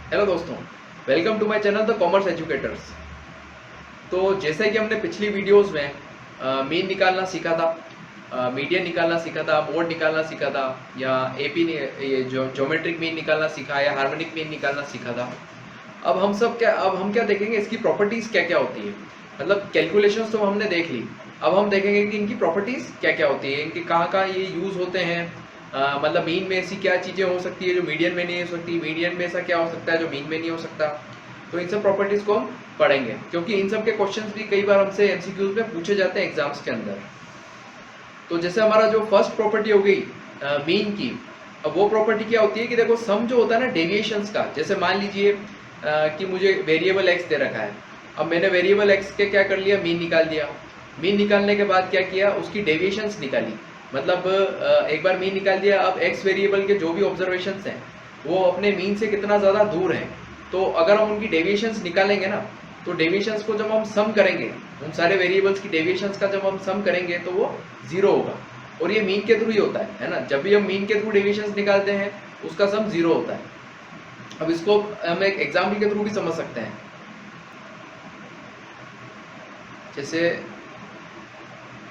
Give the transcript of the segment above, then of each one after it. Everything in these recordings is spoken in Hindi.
हेलो दोस्तों, welcome to my channel the commerce educators. तो जैसे कि हमने पिछली वीडियोस में मीन निकालना सीखा था, मीडियन निकालना सीखा था, मोड निकालना सीखा था, या एपी ये जो ज्योमेट्रिक मीन निकालना सीखा या हार्मोनिक मीन निकालना सीखा था। अब हम क्या देखेंगे, इसकी प्रॉपर्टीज क्या क्या होती है। मतलब कैलकुलेशंस तो हमने देख ली, अब हम देखेंगे कि इनकी प्रॉपर्टीज क्या क्या होती है, इनके कहाँ कहाँ ये यूज होते हैं। मतलब मीन में ऐसी क्या चीजें हो सकती है जो मीडियन में नहीं हो सकती, मीडियन में ऐसा क्या हो सकता है जो मीन में नहीं हो सकता। तो इन सब प्रॉपर्टीज को हम पढ़ेंगे, क्योंकि इन सब के क्वेश्चंस भी कई बार हमसे एमसीक्यूज में पूछे जाते हैं एग्जाम्स के अंदर। तो जैसे हमारा जो फर्स्ट प्रॉपर्टी हो गई मीन की। अब वो प्रॉपर्टी क्या होती है कि देखो, सम जो होता है ना डेविएशंस का, जैसे मान लीजिए कि मुझे वेरिएबल एक्स दे रखा है। अब मैंने वेरिएबल एक्स के क्या कर लिया, मीन निकाल दिया। मीन निकालने के बाद क्या किया, उसकी डेविएशंस निकाली। मतलब एक बार मीन निकाल दिया, अब एक्स वेरिएबल के जो भी ऑब्जर्वेशंस हैं वो अपने मीन से कितना ज़्यादा दूर हैं। तो अगर हम उनकी डेविएशंस निकालेंगे ना, तो डेविएशंस को जब हम सम करेंगे, उन सारे वेरिएबल्स की डेविएशंस का जब हम सम करेंगे तो वो जीरो होगा। और ये मीन के थ्रू ही होता है ना। जब भी हम मीन के थ्रू डेविएशंस निकालते हैं उसका सम जीरो होता है। अब इसको हम एक एग्जाम्पल के थ्रू भी समझ सकते हैं। जैसे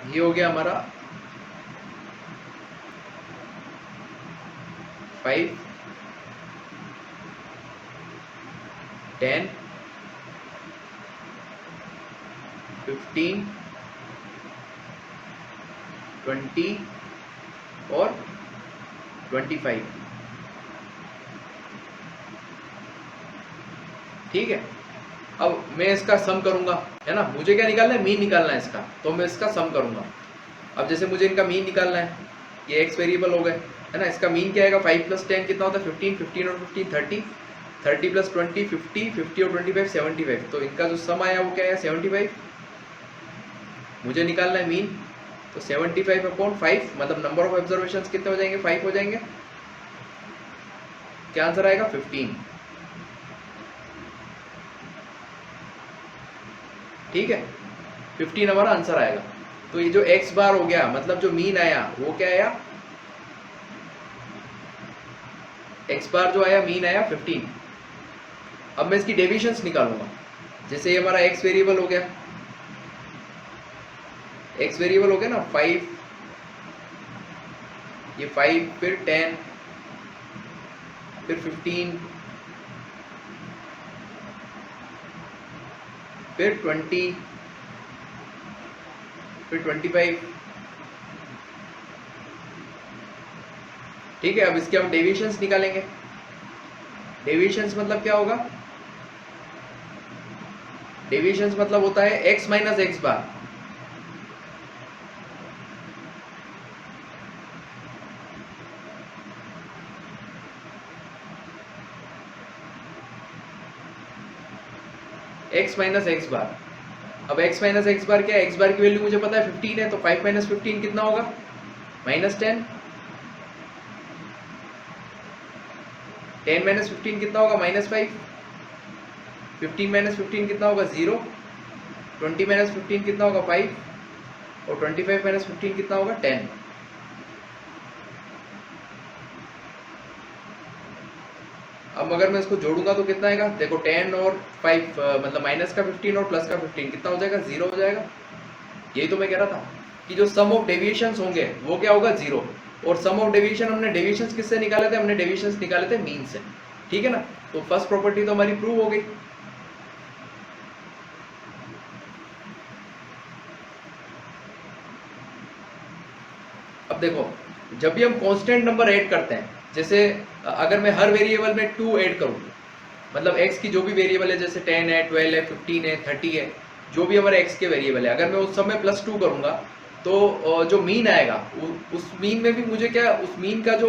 ये हो गया हमारा 5, 10, 15, 20 और 25। ठीक है। अब मैं इसका सम करूंगा, है ना। मुझे क्या निकालना है, मीन निकालना है इसका, तो मैं इसका सम करूंगा। अब जैसे मुझे इनका मीन निकालना है, ये एक्स वेरिएबल हो गए, है ना। इसका मीन क्या आएगा, 5 + 10 कितना होता है, 15, 15 और 15 30, 30 + 20 50, 50 और 25 75। तो इनका जो सम आया वो क्या है, 75। मुझे निकालना है मीन, तो 75/5, मतलब नंबर ऑफ ऑब्जर्वेशंस कितने हो जाएंगे, 5 हो जाएंगे। क्या आंसर आएगा, 15। ठीक है, 15 हमारा आंसर आएगा। तो ये जो एक्स बार हो गया, मतलब जो मीन आया वो क्या आया, एक्स बार जो आया, मीन आया 15। अब मैं इसकी डेविएशंस निकालूंगा। जैसे ये हमारा एक्स वेरिएबल हो गया, एक्स वेरिएबल हो गया ना 5, ये 5, फिर 10, फिर 15, फिर 20, फिर 25। ठीक है। अब इसके हम डेविएशंस निकालेंगे। डेविएशंस मतलब क्या होगा, डेविएशंस मतलब होता है x माइनस एक्स बार। x माइनस एक्स बार। अब x माइनस एक्स बार क्या है, x बार की वैल्यू मुझे पता है 15 है, तो 5 - 15 कितना होगा, -10। 10 - 15 कितना होगा, -5। 15 - 15 कितना होगा, 0। 20 - 15 कितना होगा, 5। और 25 - 15 कितना होगा, 10। अब अगर मैं इसको जोड़ूंगा तो कितना आएगा, देखो 10 और 5, मतलब माइनस का 15 और प्लस का 15 कितना हो जाएगा, 0 हो जाएगा। यही तो मैं कह रहा था कि जो सम ऑफ डेविएशंस होंगे वो क्या होगा, 0। और सम ऑफ डेविएशन हमने डेविएशंस किससे निकाले थे, हमने डेविएशंस निकाले थे मीन से। ठीक है ना। तो फर्स्ट प्रॉपर्टी तो हमारी प्रूव हो गई। अब देखो, जब भी हम कांस्टेंट नंबर ऐड करते हैं, जैसे अगर मैं हर वेरिएबल में 2 ऐड करूं, मतलब x की जो भी वेरिएबल है, जैसे 10 है, 12 है, 15 है, 30 है, जो भी हमारे x के वेरिएबल है, अगर मैं उस समय +2 करूंगा तो जो मीन आएगा उस मीन में भी मुझे क्या, उस मीन का जो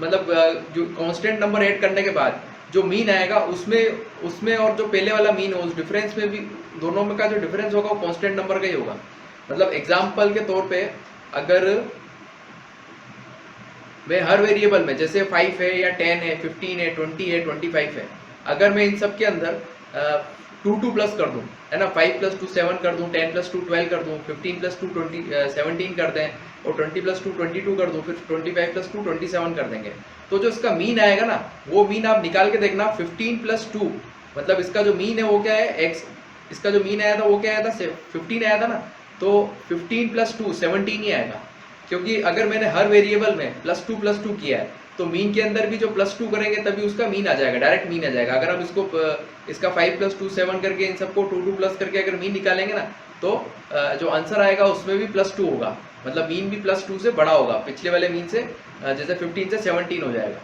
मतलब जो कांस्टेंट नंबर ऐड करने के बाद जो मीन आएगा उसमें उसमें और जो पहले वाला मीन हो, उस डिफरेंस में भी, दोनों में का जो डिफरेंस होगा वो कांस्टेंट नंबर का ही होगा। मतलब एग्जाम्पल के तौर पे, अगर मैं हर वेरिएबल में, जैसे 5 है या 10 है, 15 है, 20 है, 25 है, अगर मैं इन सब के अंदर 2 प्लस कर दूं, है ना, 5 + 2 7 कर दूं, 10 + 2 12 कर दूं, 15 + 2 17 कर दें, और 20 + 2 22 कर दूं, फिर 25 + 2 27 कर देंगे। तो जो इसका मीन आएगा ना, वो मीन आप निकाल के देखना 15+2, मतलब इसका जो मीन है वो क्या है x, इसका जो मीन आया था वो क्या आया था 15 आया था ना, तो 15+2 17 ही आएगा, क्योंकि अगर मैंने हर वेरिएबल में +2+2 किया है तो मीन के अंदर भी जो +2 करेंगे तभी उसका मीन आ जाएगा, डायरेक्ट मीन आ जाएगा। अगर हम इसको इसका 5+2 7 करके इन सबको 2 प्लस करके अगर मीन निकालेंगे ना, तो जो आंसर आएगा उसमें भी +2 होगा, मतलब मीन भी +2 से बड़ा होगा, पिछले वाले मीन से जैसे 15 से 17 हो जाएगा।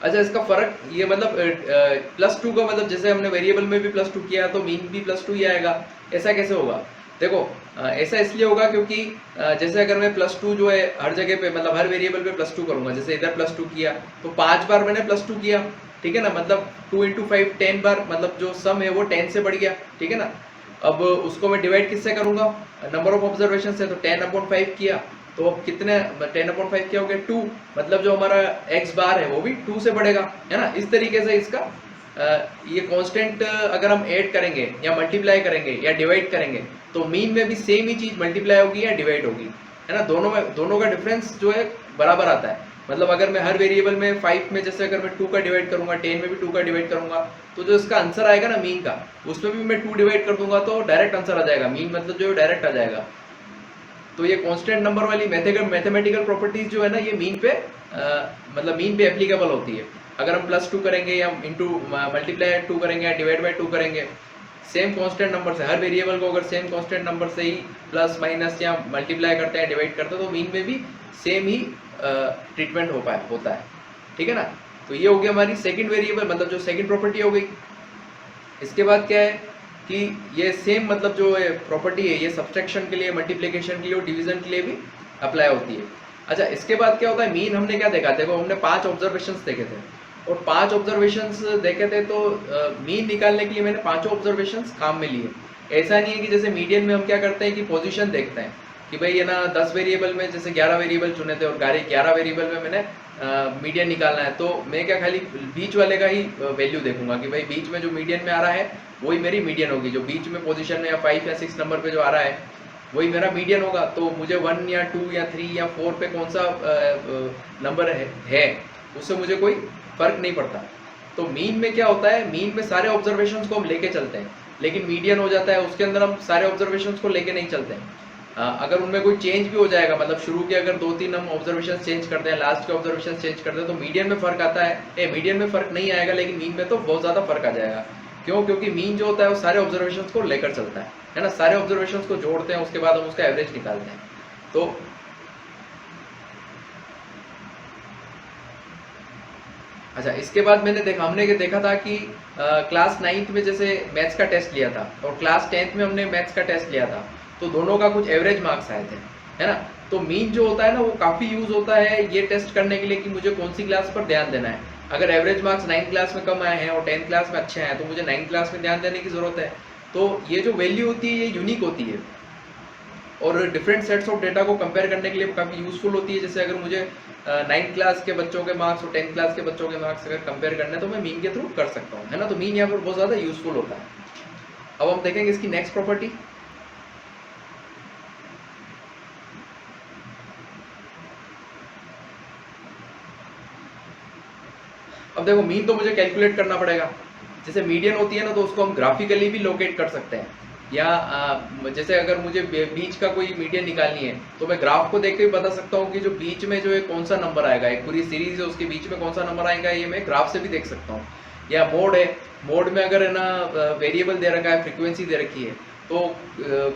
अच्छा, इसका फर्क ये मतलब +2 का मतलब जैसे हमने वेरिएबल में भी +2 किया तो मीन भी +2 ही आएगा, ऐसा कैसे होगा? देखो ऐसा इसलिए होगा क्योंकि जैसे अगर मैं +2 जो है हर जगह पे मतलब हर वेरिएबल पे +2 करूंगा, जैसे इधर +2 किया तो 5 बार मैंने +2 किया, ठीक है ना, मतलब 2 × 5 10 बार, मतलब जो सम है वो 10 से बढ़ गया, ठीक है ना। अब उसको मैं डिवाइड किससे करूंगा, नंबर ऑफ ऑब्जर्वेशन से, तो 10/5 किया, तो अब कितने 10/5 क्या हो गया 2, मतलब जो हमारा x बार है वो भी 2 से बढ़ेगा, है ना। इस तरीके से इसका ये कांस्टेंट अगर हम ऐड करेंगे या मल्टीप्लाई करेंगे या डिवाइड करेंगे तो मीन में भी सेम ही चीज मल्टीप्लाई होगी या डिवाइड होगी, है ना। दोनों का डिफरेंस जो है बराबर आता है, मतलब अगर मैं हर वेरिएबल में 5 में जैसे अगर मैं 2 का डिवाइड करूंगा, 10 में भी 2 का डिवाइड करूंगा, तो जो इसका आंसर आएगा ना मीन का, उसमें भी मैं 2 डिवाइड कर दूंगा तो डायरेक्ट आंसर आ जाएगा, मीन मतलब जो डायरेक्ट आ जाएगा। तो ये कांस्टेंट नंबर वाली मैथमेटिकल प्रॉपर्टीज जो है ना, ये मीन पे मतलब मीन पे एप्लीकेबल होती है। अगर हम +2 करेंगे या इंटू मल्टीप्लाई 2 करेंगे या डिवाइड बाय 2 करेंगे, सेम कांस्टेंट नंबर से, हर वेरिएबल को अगर सेम कांस्टेंट नंबर से ही प्लस माइनस या मल्टीप्लाई करते हैं, डिवाइड करते हैं, तो मीन में भी सेम ही ट्रीटमेंट होता है, ठीक है ना। तो ये हो गया हमारी सेकंड वेरिएबल, मतलब जो सेकंड प्रॉपर्टी हो गई। इसके बाद क्या है कि ये सेम मतलब जो प्रॉपर्टी है ये सब्सट्रैक्शन के लिए, मल्टीप्लिकेशन के लिए और डिवीजन के लिए भी अप्लाई होती है। अच्छा, इसके बाद क्या होता है, मीन हमने क्या देखा, देखो हमने 5 ऑब्जर्वेशंस देखे थे और 5 ऑब्जर्वेशंस देखे थे, तो मीन निकालने के लिए मैंने 5 ऑब्जर्वेशंस काम में लिए। ऐसा नहीं है कि जैसे मीडियन में हम क्या करते हैं कि पोजीशन देखते हैं कि भाई ये ना 10 वेरिएबल में जैसे 11 वेरिएबल चुने थे और 11 वेरिएबल में मैंने मीडियन निकालना है, तो मैं क्या खाली बीच वाले का ही वैल्यू देखूंगा कि भाई बीच में जो मीडियन में आ रहा है वही मेरी मीडियन होगी, जो बीच में पोजीशन में या 5 या 6 नंबर पे जो आ रहा है वही मेरा मीडियन होगा। तो मुझे 1 या 2 या 3 या 4 पे कौन सा नंबर है उससे मुझे कोई फर्क नहीं पड़ता। तो मीन में क्या होता है, मीन में सारे ऑब्जर्वेशंस को हम लेके चलते हैं, लेकिन मीडियन हो जाता है उसके अंदर हम सारे ऑब्जर्वेशंस को लेके नहीं चलते हैं। अगर उनमें कोई चेंज भी हो जाएगा, मतलब शुरू के अगर 2-3 हम ऑब्जर्वेशन चेंज करते हैं, लास्ट के ऑब्जर्वेशन चेंज करते हैं, तो मीडियन में फर्क आता है। मीडियन में फर्क नहीं आएगा, लेकिन मीन में तो बहुत ज्यादा फर्क आ जाएगा। क्यों? क्योंकि मीन जो होता है वो सारे ऑब्जर्वेशंस को लेकर चलता है ना, सारे ऑब्जर्वेशंस को जोड़ते हैं, उसके बाद हम उसका एवरेज निकालते हैं। तो अच्छा, इसके बाद हमने देखा था कि क्लास 9th में जैसे मैथ्स का टेस्ट लिया था और क्लास 10th में हमने मैथ्स का टेस्ट लिया था, तो दोनों का कुछ एवरेज मार्क्स आए थे, है ना। तो मीन जो होता है ना वो काफी यूज होता है ये टेस्ट करने के लिए कि मुझे कौन सी क्लास पर ध्यान देना है। अगर एवरेज मार्क्स 9th क्लास में कम आए हैं और 10th क्लास में अच्छे हैं तो मुझे 9th क्लास में ध्यान देने की जरूरत है। तो ये जो वैल्यू होती है ये यूनिक होती है और डिफरेंट सेट्स ऑफ डेटा को कंपेयर करने के लिए काफ़ी यूजफुल होती है। जैसे अगर मुझे 9th क्लास के बच्चों के मार्क्स और 10th क्लास के बच्चों के मार्क्स अगर कंपेयर करने हैं तो मैं मीन के थ्रू कर सकता हूँ, है ना। तो मीन यहाँ पर बहुत ज़्यादा यूजफुल होता है। अब हम देखेंगे इसकी नेक्स्ट प्रॉपर्टी। अब देखो, मीन तो मुझे कैलकुलेट करना पड़ेगा। जैसे मीडियन होती है ना, तो उसको हम ग्राफिकली भी लोकेट कर सकते हैं, या जैसे अगर मुझे बीच का कोई मीडियन निकालनी है तो मैं ग्राफ को देख के भी बता सकता हूँ कि जो बीच में जो है कौन सा नंबर आएगा, एक पूरी सीरीज है उसके बीच में कौन सा नंबर आएगा, ये मैं ग्राफ से भी देख सकता हूँ। या मोड है, मोड में अगर है ना वेरिएबल दे रखा है, फ्रीक्वेंसी दे रखी है, तो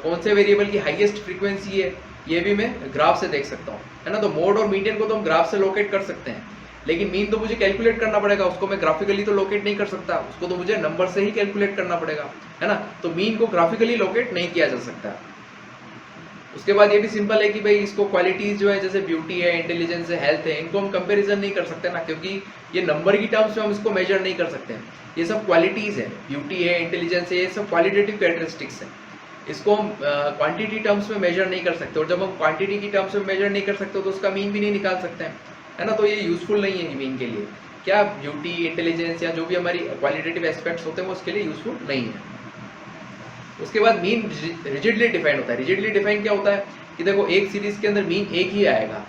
कौन से वेरिएबल की हाईएस्ट फ्रीक्वेंसी है ये भी मैं ग्राफ से देख सकता हूँ, है ना। तो मोड और मीडियन को तो हम ग्राफ से लोकेट कर सकते हैं, लेकिन मीन तो मुझे कैलकुलेट करना पड़ेगा, उसको मैं ग्राफिकली तो लोकेट नहीं कर सकता, उसको तो मुझे नंबर से ही कैलकुलेट करना पड़ेगा, है ना। तो मीन को ग्राफिकली लोकेट नहीं किया जा सकता। उसके बाद ये भी सिंपल है कि भाई इसको क्वालिटीज जो है जैसे ब्यूटी है, इंटेलिजेंस है, हेल्थ है, इनको हम कंपैरिजन नहीं कर सकते ना, क्योंकि ये नंबर की टर्म्स में हम इसको मेजर नहीं कर सकते हैं। ये सब क्वालिटीज है, ब्यूटी है, इंटेलिजेंस है, ये सब क्वालिटेटिव कैरेक्टरिस्टिक्स है। इसको हम क्वांटिटी टर्म्स में मेजर नहीं कर सकते, और जब हम क्वांटिटी की टर्म्स में मेजर नहीं कर सकते तो उसका मीन भी नहीं निकाल सकते हैं, है ना। तो ये यूजफुल नहीं है मीन के लिए। क्या ब्यूटी, इंटेलिजेंस या जो भी हमारी क्वालिटेटिव एस्पेक्ट्स होते हैं वो उसके लिए यूजफुल नहीं है। उसके बाद मीन रिजिडली डिफाइंड होता है। रिजिडली डिफाइंड क्या होता है कि देखो, एक सीरीज के अंदर मीन एक ही आएगा,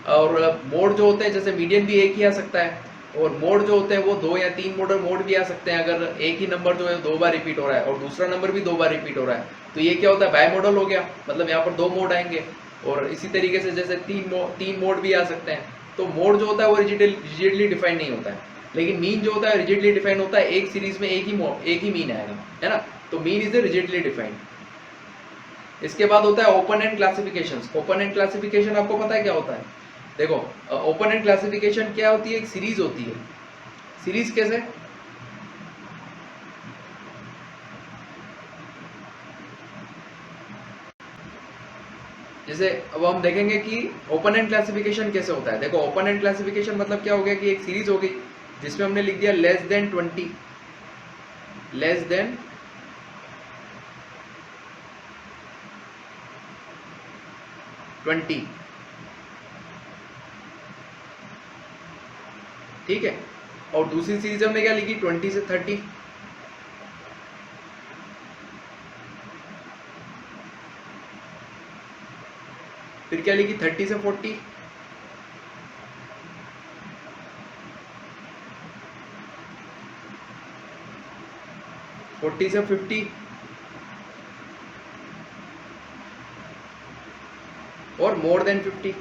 और मोड जो होते हैं जैसे मीडियन भी एक ही आ सकता है, और मोड जो होते हैं वो 2 या 3 मोड भी आ सकते हैं। अगर एक ही नंबर जो है 2 बार रिपीट हो रहा है और दूसरा नंबर भी 2 बार रिपीट हो रहा है तो ये क्या होता है, बाय मॉडल हो गया, मतलब यहाँ पर 2 मोड आएंगे। और इसी तरीके से जैसे 3 मोड भी आ सकते हैं। तो मोड जो होता है वो रिजिडली डिफाइन नहीं होता है, लेकिन मीन जो होता है रिजिडली डिफाइन होता है। एक सीरीज में एक ही मीन आएगा, है ना, तो मीन इज रिजिडली डिफाइंड। इसके बाद होता है open and classification. Open and classification आपको पता है क्या होता है? देखो, ओपन एंड क्लासिफिकेशन क्या होती है, एक सीरीज होती है। सीरीज कैसे? जैसे अब हम देखेंगे कि ओपन एंड क्लासिफिकेशन कैसे होता है। देखो, ओपन एंड क्लासिफिकेशन मतलब क्या हो गया कि एक सीरीज हो गई जिसमें हमने लिख दिया लेस देन 20, लेस देन 20, ठीक है। और दूसरी सीरीज हमने क्या लिखी, 20 से 30, फिर क्या लिखी, 30 से 40, फोर्टी से 50 और मोर देन 50।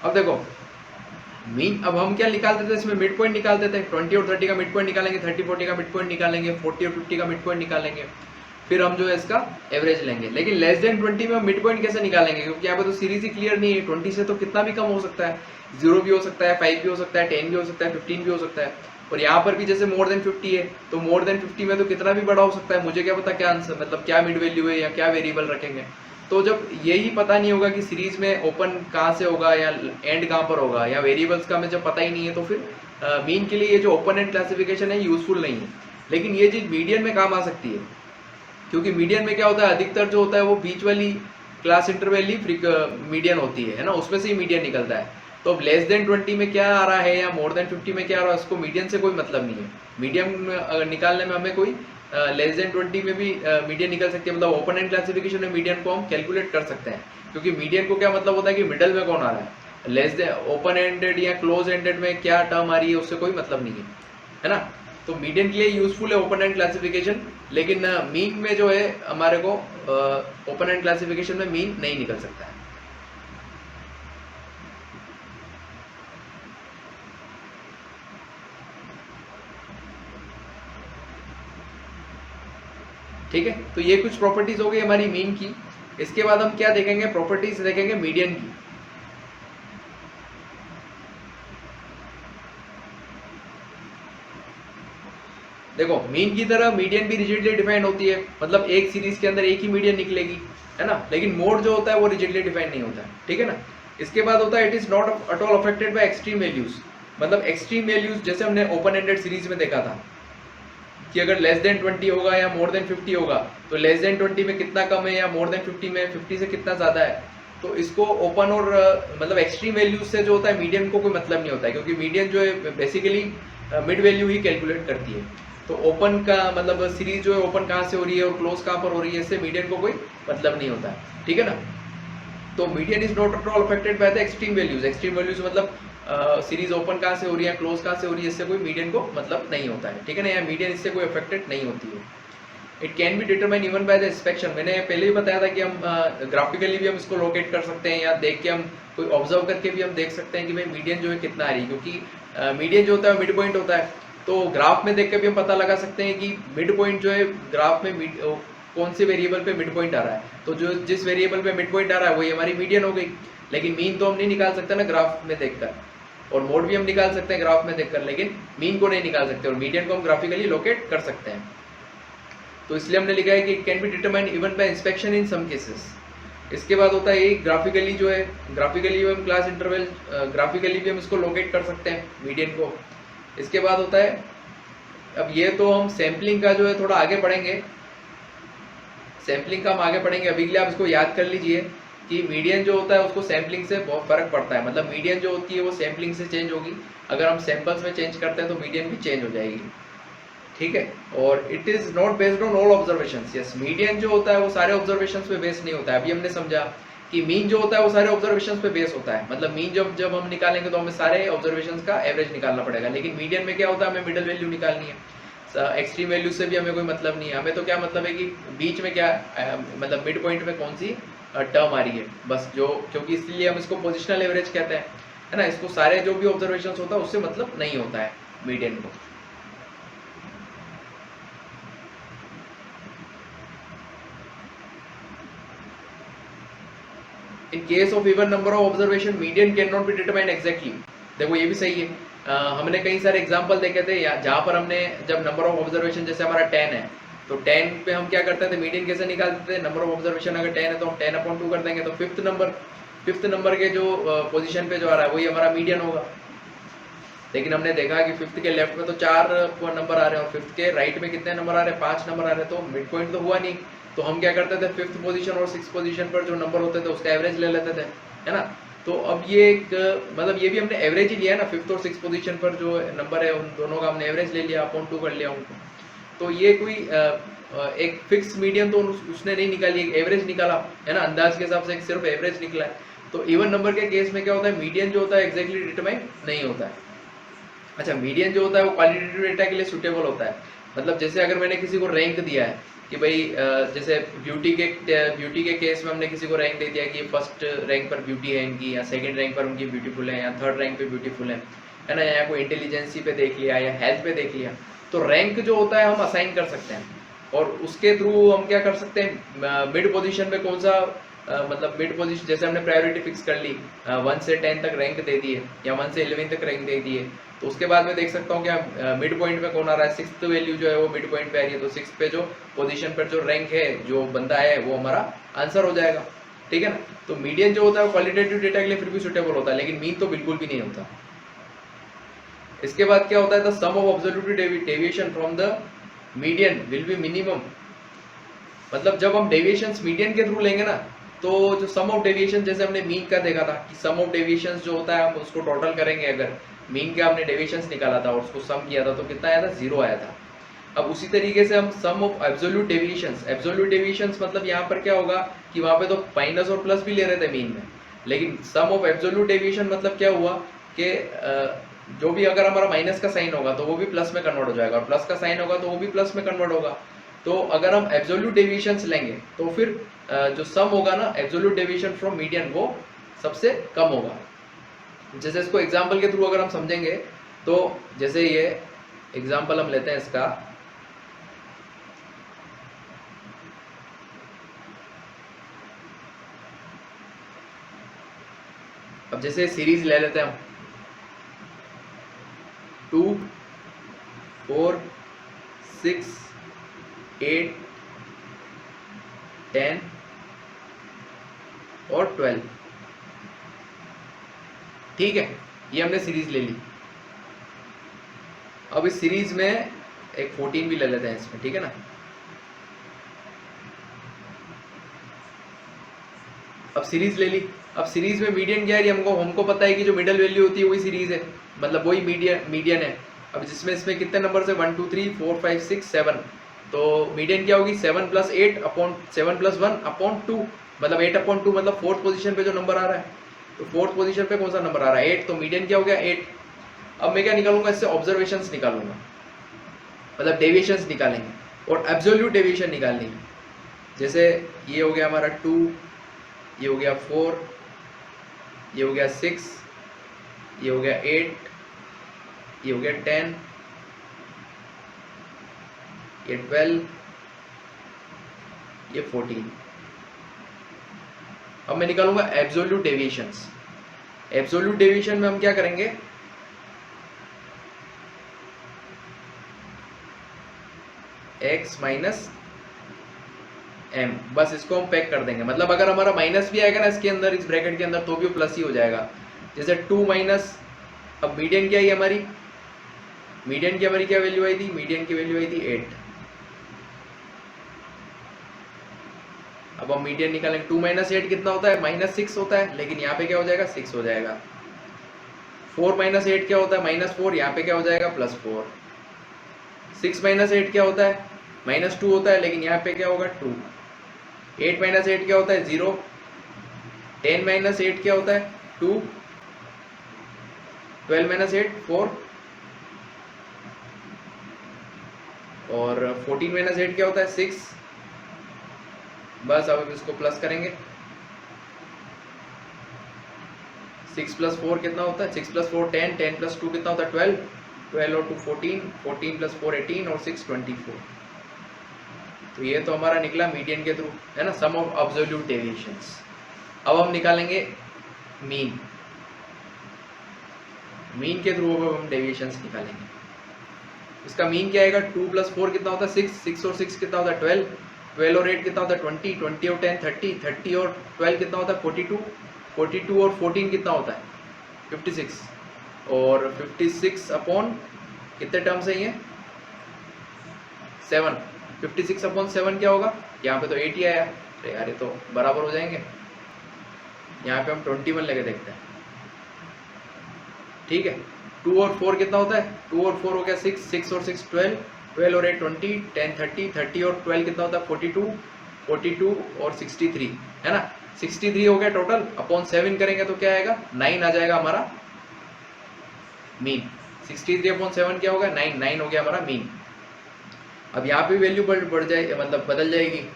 अब देखो मीन, अब हम क्या निकालते थे इसमें, मिड पॉइंट निकालते थे। 20 और 30 का मिड पॉइंट निकालेंगे, 30 40 का मिड पॉइंट निकालेंगे, 40 और 50 का मिड पॉइंट निकालेंगे, फिर हम जो है इसका एवरेज लेंगे। लेकिन लेस देन 20 में हम मिड पॉइंट कैसे निकालेंगे, क्योंकि यहाँ पे तो सीरीज ही क्लियर नहीं है। 20 से तो कितना भी कम हो सकता है, 0 भी हो सकता है, 5 भी हो सकता है, 10 भी हो सकता है, 15 भी हो सकता है। और यहाँ पर भी जैसे मोर देन 50 है, तो मोर देन 50 में तो कितना भी बड़ा हो सकता है। मुझे क्या पता क्या आंसर, मतलब क्या मिड वैल्यू है या क्या वेरिएबल रखेंगे। तो जब यही पता नहीं होगा कि सीरीज में ओपन कहाँ से होगा या एंड कहाँ पर होगा या वेरिएबल्स का हमें जब पता ही नहीं है, तो फिर मीन के लिए ये जो ओपन एंड क्लासिफिकेशन है यूजफुल नहीं है। लेकिन ये चीज मीडियन में काम आ सकती है, क्योंकि मीडियन में क्या होता है, अधिकतर जो होता है वो बीच वाली क्लास इंटरवल ही मीडियन होती है ना, उसमें से ही मीडियन निकलता है। तो अब लेस देन 20 में क्या आ रहा है या मोर देन 50 में क्या आ रहा है, उसको मीडियन से कोई मतलब नहीं है। मीडियन निकालने में हमें कोई लेस देन 20 में भी मीडियन निकल सकती है, मतलब ओपन एंड क्लासिफिकेशन में मीडियन को हम कैलकुलेट कर सकते हैं। क्योंकि मीडियन को क्या मतलब होता है कि मिडल में कौन आ रहा है। लेस देन ओपन एंडेड या क्लोज एंडेड में क्या टर्म आ रही है उससे कोई मतलब नहीं है ना। तो मीडियन के लिए यूजफुल है ओपन एंड क्लासिफिकेशन, लेकिन मीन में जो है हमारे को ओपन एंड क्लासिफिकेशन में मीन नहीं निकल सकता है। ठीक है, तो ये कुछ प्रॉपर्टीज हो गई हमारी मीन की। इसके बाद हम क्या देखेंगे, प्रॉपर्टीज देखेंगे मीडियन की। देखो, मीन की तरह मीडियन भी रिजिडली डिफाइंड होती है, मतलब एक सीरीज के अंदर एक ही मीडियन निकलेगी, है ना। लेकिन मोड जो होता है वो रिजिडली डिफाइंड नहीं होता है, ठीक है ना। इसके बाद होता है it is not at all affected by extreme values. मतलब एक्सट्रीम वैल्यूज जैसे हमने ओपन एंडेड सीरीज में देखा था कि अगर लेस देन 20 होगा या मोर देन 50 होगा, तो लेस देन 20 में कितना कम है या मोर देन 50 में 50 से कितना ज्यादा है। तो इसको ओपन और मतलब एक्सट्रीम वैल्यूज से जो होता है मीडियन को कोई मतलब नहीं होता है, क्योंकि मीडियन जो है बेसिकली मिड वैल्यू ही कैलकुलेट करती है। तो ओपन का मतलब सीरीज जो है ओपन कहाँ से हो रही है और क्लोज कहाँ पर हो रही है, इससे मीडियन को कोई मतलब नहीं होता है, ठीक है ना। तो median is not at all affected by the extreme values. Extreme values मतलब सीरीज ओपन कहाँ से हो रही है, क्लोज कहाँ से हो रही है, इससे कोई मीडियन को मतलब नहीं होता है, ठीक है ना। या मीडियन इससे कोई अफेक्टेड नहीं होती है। It can be determine even by the inspection. मैंने पहले ही बताया था कि हम ग्राफिकली भी हम इसको लोकेट कर सकते हैं, या देख के हम कोई ऑब्जर्व करके भी हम देख सकते हैं कि भाई मीडियन जो है कितना आ रही है। क्योंकि मीडियन जो होता है मिड पॉइंट होता है, तो ग्राफ में देख के भी हम पता लगा सकते हैं कि मिड पॉइंट जो है ग्राफ में कौन से वेरिएबल पे मिड पॉइंट आ रहा है। तो जो जिस वेरिएबल पे मिड पॉइंट आ रहा है वही हमारी मीडियन हो गई। लेकिन मीन तो हम नहीं निकाल सकते ना ग्राफ में देखकर, और मोड भी हम निकाल सकते हैं ग्राफ में देखकर, लेकिन मीन को नहीं निकाल सकते, और मीडियन को हम ग्राफिकली लोकेट कर सकते हैं। तो इसलिए हमने लिखा है कि it can be determined even by inspection in some cases. इसके बाद होता है एक ग्राफिकली जो है, ग्राफिकली हम क्लास इंटरवल ग्राफिकली भी हम इसको लोकेट कर सकते हैं मीडियन को। इसके बाद होता है, अब ये तो हम सैम्पलिंग का जो है थोड़ा आगे पढ़ेंगे, सैम्पलिंग का हम आगे पढ़ेंगे। अभी के लिए आप इसको याद कर लीजिए कि मीडियन जो होता है उसको सैम्पलिंग से बहुत फर्क पड़ता है, मतलब मीडियन जो होती है वो सैम्पलिंग से चेंज होगी, अगर हम सैंपल्स में चेंज करते हैं तो मीडियन भी चेंज हो जाएगी, ठीक है। और it is not based on all observations. Yes, median जो होता है वो सारे ऑब्जर्वेशंस पे बेस नहीं होता है। अभी हमने समझा कि मीन जो होता है वो सारे ऑब्जर्वेशंस पे बेस होता है, मतलब मीन जब जब हम निकालेंगे तो हमें सारे ऑब्जर्वेशंस का एवरेज निकालना पड़ेगा, लेकिन मीडियन में क्या होता है, हमें मिडल वैल्यू निकालनी है। एक्सट्रीम वैल्यू से भी हमें कोई मतलब नहीं है, हमें तो क्या मतलब है कि बीच में क्या मतलब मिड पॉइंट में कौन सी टर्म आ रही है, बस जो, क्योंकि इसलिए हम इसको पोजिशनल एवरेज कहते हैं, है ना। इसको सारे जो भी ऑब्जर्वेशंस होता है उससे मतलब नहीं होता है मीडियन को। In case of even number of observation median can not be determine exactly. देखो ये भी सही है, हमने कई सारे एग्जांपल देखे थे जहाँ पर हमने जब नंबर ऑफ ऑब्जर्वेशन, जैसे हमारा 10 है तो 10 पे हम क्या करते थे, मीडियन कैसे निकालते थे, नंबर ऑफ ऑब्जर्वेशन अगर 10 है तो हम 10/2 कर देंगे, तो फिफ्थ नंबर के जो पोजीशन पे जो आ रहा है वही हमारा मीडियन होगा। लेकिन हमने देखा कि फिफ्थ के लेफ्ट में तो 4 नंबर आ रहे हैं और फिफ्थ के राइट में कितने नंबर आ रहे हैं, 5 नंबर आ रहे हैं, तो मिड पॉइंट तो हुआ नहीं। तो हम क्या करते थे, फिफ्थ पोजीशन और सिक्स पोजीशन पर जो नंबर होते थे उसका एवरेज ले लेते थे, है ना। तो अब ये एक मतलब ये भी हमने एवरेज ही लिया है ना, फिफ्थ और सिक्स पोजीशन पर जो नंबर है उन दोनों का हमने एवरेज ले लिया, अपॉन 2 कर लिया उनको। तो ये कोई एक फिक्स मीडियन तो उसने नहीं निकाली, एक एवरेज निकाला, है ना, अंदाज के हिसाब से एक सिर्फ एवरेज निकला है। तो इवन नंबर के केस में क्या होता है, मीडियन जो होता है एग्जैक्टली डिटरमाइन नहीं होता है। अच्छा, मीडियन जो होता है वो क्वालिटेटिव डेटा के लिए सुटेबल होता है, मतलब जैसे अगर मैंने किसी को रैंक दिया है कि भाई जैसे ब्यूटी के केस में हमने किसी को रैंक दे दिया कि फर्स्ट रैंक पर ब्यूटी है इनकी, या सेकंड रैंक पर उनकी ब्यूटीफुल है, या थर्ड रैंक पे ब्यूटीफुल है ना, या कोई इंटेलिजेंसी पे देख लिया या हेल्थ पे देख लिया, तो रैंक जो होता है हम असाइन कर सकते हैं, और उसके थ्रू हम क्या कर सकते हैं, मिड पोजीशन पे कौन सा मतलब मिड पोजीशन, जैसे हमने प्रायोरिटी फिक्स कर ली, 1 से 10 तक रैंक दे दिए या 1 से 11 तक रैंक दे दिए, तो उसके बाद मैं देख सकता हूँ क्या मिड पॉइंट पे कौन आ रहा है, सिक्स्थ वैल्यू जो है वो मिड पॉइंट पे आ रही है, तो सिक्स पे जो पोजीशन पर जो रैंक है जो बंदा है वो हमारा आंसर हो जाएगा, ठीक है ना। तो मीडियन जो होता है वो क्वालिटेटिव डेटा के लिए फिर भी सुटेबल होता है, लेकिन मीन तो बिल्कुल भी नहीं होता। इसके बाद क्या होता है, the sum of observative deviation from the median will be minimum. मतलब जब हम डेविएशंस मीडियन के थ्रू लेंगे ना, तो जो सम ऑफ डेविएशन, जैसे हमने मीन का देखा था कि सम ऑफ डेविएशंस जो होता है हम उसको टोटल करेंगे, अगर मीन का हमने डेविएशंस निकाला था और उसको सम किया था तो कितना आया था, 0 आया था। अब उसी तरीके से हम सम ऑफ एब्सोल्यूट डेविएशंस मतलब यहाँ पर क्या होगा कि वहां पे तो माइनस और प्लस भी ले रहे थे मीन में, लेकिन सम ऑफ एब्सोल्यूट डेविएशन मतलब क्या हुआ कि जो भी अगर हमारा माइनस का साइन होगा तो वो भी प्लस में कन्वर्ट हो जाएगा, और प्लस का साइन होगा तो वो भी प्लस में कन्वर्ट होगा। तो अगर हम एब्सोल्यूट डेविएशंस लेंगे तो फिर जो सम होगा ना, एब्सोल्यूट डेविएशन फ्रॉम मीडियन, वो सबसे कम होगा। जैसे इसको एग्जांपल के थ्रू अगर हम समझेंगे तो जैसे ये एग्जांपल हम लेते हैं इसका, अब जैसे सीरीज ले लेते हैं हम 2, 4, 6, 8, 10 और 12, ठीक है, ये हमने सीरीज ले ली। अब इस सीरीज में एक 14 भी ले लेते हैं इसमें, ठीक है ना। अब सीरीज ले ली, अब सीरीज में मीडियन क्या है, हमको पता है कि जो मिडल वैल्यू होती है वही सीरीज है, मतलब वही मीडियन है। अब जिसमें इसमें कितने नंबर है, 1 2 3 4 5 6 7, तो मीडियन क्या होगी, 7 + 8 अपॉन 7 + 1 अपॉन 2, मतलब 8/2, मतलब फोर्थ पोजीशन पे जो नंबर आ रहा है, तो फोर्थ पोजीशन पे कौन सा नंबर आ रहा है, 8, तो मीडियन क्या हो गया, 8। अब मैं क्या निकालूंगा, इससे ऑब्जर्वेशंस निकालूंगा, मतलब डेविएशंस निकालेंगे और एब्सोल्यूट डेविएशन निकालनी है। जैसे ये हो गया हमारा 2, ये हो गया 4, ये हो गया 6, ये हो गया 8, ये हो गया 10, ये 12, ये 14। अब मैं निकालूंगा एब्सोल्यूट डेविएशंस। एब्सोल्यूट डेविएशन में हम क्या करेंगे, x माइनस m, बस इसको हम पैक कर देंगे, मतलब अगर हमारा माइनस भी आएगा ना इसके अंदर, इस ब्रैकेट के अंदर, तो भी प्लस ही हो जाएगा। जैसे 2 माइनस, अब मीडियन क्या है हमारी, मीडियन की हमारी क्या वैल्यू आई थी, मीडियन की वैल्यू आई थी 8। अब हम मीडियन निकालेंगे, 2 माइनस 8 कितना होता है, -6 होता है, लेकिन यहाँ पे क्या हो जाएगा, 6 हो जाएगा। 4 माइनस 8 क्या होता है, -4, यहाँ पे क्या हो जाएगा, +4। 6 माइनस 8 क्या होता है, -2 होता है, लेकिन यहाँ पे क्या होगा, 2। 8 माइनस 8 क्या होता है, 0। 10 माइनस 8 क्या होता है, 2। 12 माइनस 8 4, और 14 माइनस 8 क्या होता है, 6। बस अब हम इसको प्लस करेंगे, 6 + 4 कितना होता है, 6 + 4 10, 10 + 2 कितना होता है, 12, 12 और 2 14, 14 + 4 18 और 6 24। तो ये तो हमारा निकला मीडियन के थ्रू, है ना, सम ऑफ एब्सोल्यूट डेविएशंस। अब हम निकालेंगे मीन। मीन के थ्रू अब हम डेविएशंस निकालेंगे। इसका मीन क्या आएगा, 2 + 4 कितना होता है, 6, 6 और 6 कितना होता है, 12, 12 और 8 कितना होता है, 20, 20 और 10 30, 30 और 12 कितना होता है, 42, 42 और 14 कितना होता है, 56, और 56 अपॉन कितने टर्म्स है ये, 7। 56 अपॉन 7 क्या होगा, यहाँ पे तो 8 ही आया, अरे यार ये तो बराबर हो जाएंगे। यहाँ पे हम 21 लेके देखते हैं, ठीक है। 2 और 4 कितना होता है, 2 और 4 हो गया 6, 6 और 6 12, 12 और 8 20, 10 30, 30 और 12 कितना होता है, 42, 42 और 63, है ना, 63 हो गया टोटल। अपॉन 7 करेंगे तो क्या आएगा, 9 आ जाएगा हमारा मीन। 63 अपॉन 7 क्या होगा, 9, 9 हो गया हमारा मीन। अब यहाँ पे वैल्यू बढ़ जाएगी, मतलब बदल जाएगी।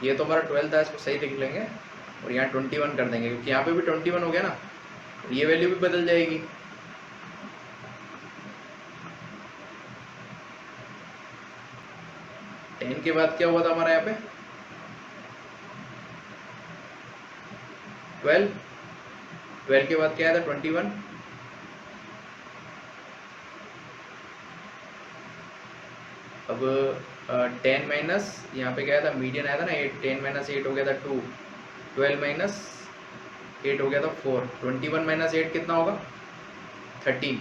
ये तो हमारा 12 था, इसको सही लिख लेंगे और यहाँ 21 कर देंगे, क्योंकि यहाँ पे भी 21 हो गया ना, ये वैल्यू भी बदल जाएगी। टेन के बाद क्या हुआ था हमारा यहाँ पे, 12, 12 के बाद क्या आया था, 21। अब 10 माइनस यहाँ पे क्या आया था, मीडियन आया था ना 8, 10 माइनस 8 हो गया था 2, 12 माइनस 8 हो गया था 4, 21 माइनस 8 कितना होगा, 13,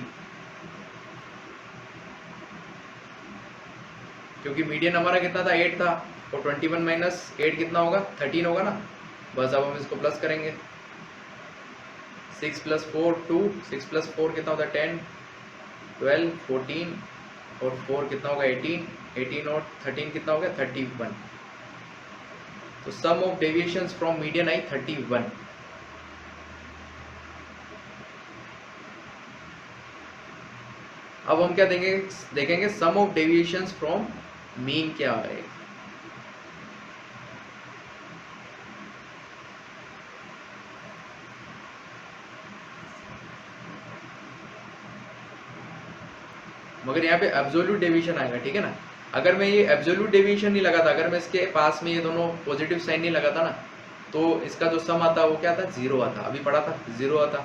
क्योंकि मीडियन हमारा कितना था, 8 था, और 21 माइनस 8 कितना होगा, 13 होगा ना। बस अब हम इसको प्लस करेंगे, 6 + 4 2, 6 + 4 कितना होता है, 10, 12, 14 और 4 कितना होगा, 18, 18 और 13 कितना हो गया, 31। तो सम ऑफ डेविएशंस फ्रॉम मीडियन आई 31। अब हम क्या देखेंगे सम ऑफ डेविएशंस फ्रॉम मीन क्या है। मगर यहाँ पे एब्सोल्यूट डेविएशन आएगा, ठीक है ना। अगर मैं ये एब्सोल्यूट डेविएशन नहीं लगा था, अगर मैं इसके पास में ये दोनों पॉजिटिव साइन नहीं लगा था ना, तो इसका जो सम आता वो क्या था, 0 आता। अभी पढ़ा था 0 आता,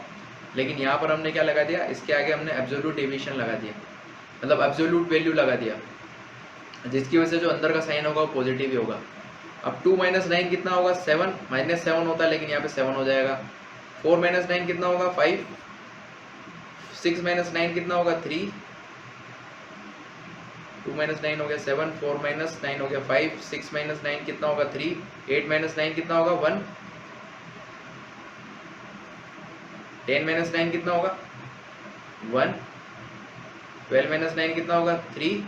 लेकिन यहाँ पर हमने क्या लगा दिया, इसके आगे हमने एब्सोल्यूट डेविएशन लगा दिया, मतलब एब्सोल्यूट वैल्यू लगा दिया, जिसकी वजह से जो अंदर का साइन होगा वो पॉजिटिव ही होगा। अब 2 - 9 कितना होगा, 7, -7 होता है, लेकिन यहाँ पे 7 हो जाएगा। 4 - 9 कितना होगा, 5, 6 - 9 कितना होगा, 3, 2 - 9 हो गया 7, 4 - 9 हो गया 5, 6 - 9 कितना होगा, 3, 8 - 9 कितना होगा, 1, 10 - 9 कितना होगा, 1, 12 - 9 कितना होगा, 3,